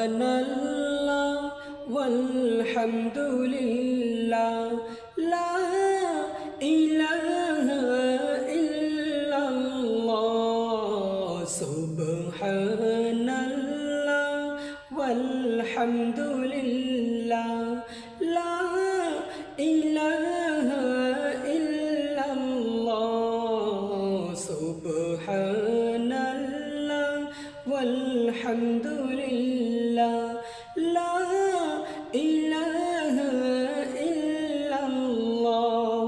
সুবহানাল্লাহ ওয়ালহামদুলিল্লাহ লা ইলাহা ইল্লাল্লাহ সুবহানাল্লাহ ওয়ালহামদুলিল্লাহ লা ইলাহা ইল্লাল্লাহ সুবহানাল্লাহ ওয়ালহামদুলিল্লাহ লা ইলাহা ইল্লাল্লাহ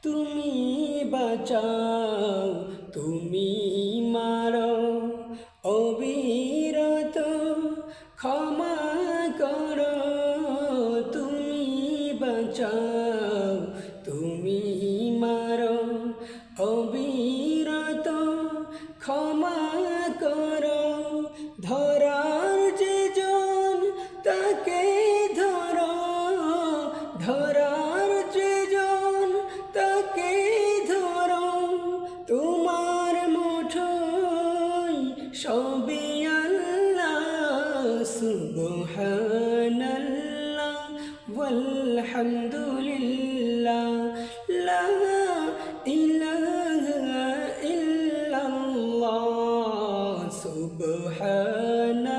তুমি বাঁচাও তুমি মারো অবিরত ক্ষমা করো তুমি বাঁচাও তুমি মারো অবিরত ক্ষমা করো ধরার যে জন তাকে ধরো ধরার যে জন তাকে ধরো তোমার মুঠোয় সবই আল্লাহ সুবহানাল্লাহ ওয়ালহামদুলিল্লাহ লা ইলাহা ইল্লাল্লাহ সুবহানাল্লাহ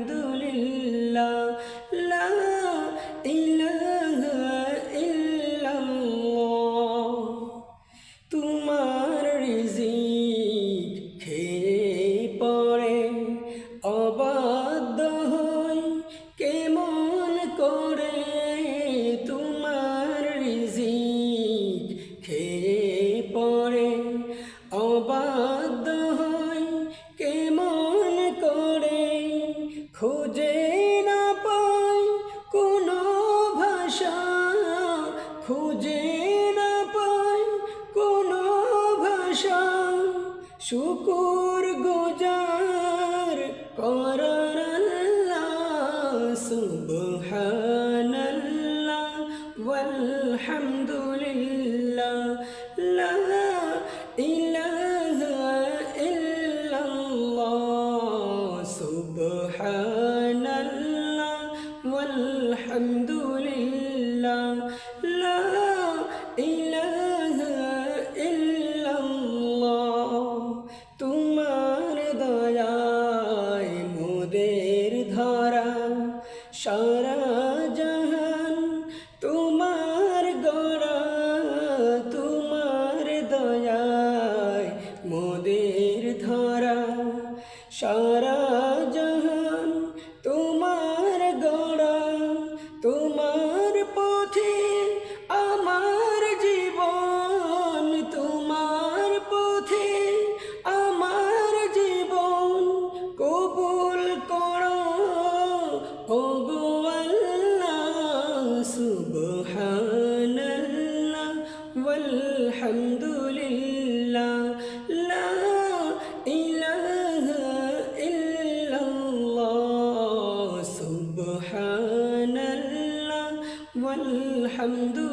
ওয়ালহামদুলিল্লাহ লা ইলাহা ইল্লাল্লাহ তোমার রিজিক খেয়ে পড়ে অবাধ্য হই কেমন করে তোমার রিজিক খেয়ে পড়ে অবাধ্য হই কেমন করে খুঁজে না পাই কোনো ভাষা খুঁজে না পাই কোনো ভাষা শুকুর গুজার করার আল্লাহ সুবহানাল্লাহ ওয়ালহামদুলিল্লাহ লা ইলাহা ইল্লাল্লাহ সুবহানাল্লাহ ওয়ালহামদুলিল্লাহ লা ইলাহা ইল্লাল্লাহ তোমার দয়ায় মোদের ধরা সারা জাহান তোমার গড়া তোমার দয়ায় মোদের ধরা সারা জাহান তোমার গড়া তোমার পথে আমার জীবন তোমার পথে আমার জীবন কবুল করো ওগো আল্লাহ সুবহানাল্লাহ ওয়ালহামদুলিল্লাহ লা ইলাহা ইল্লাল্লাহ সুবহানাল্লাহ ওয়ালহামদুলিল্লাহ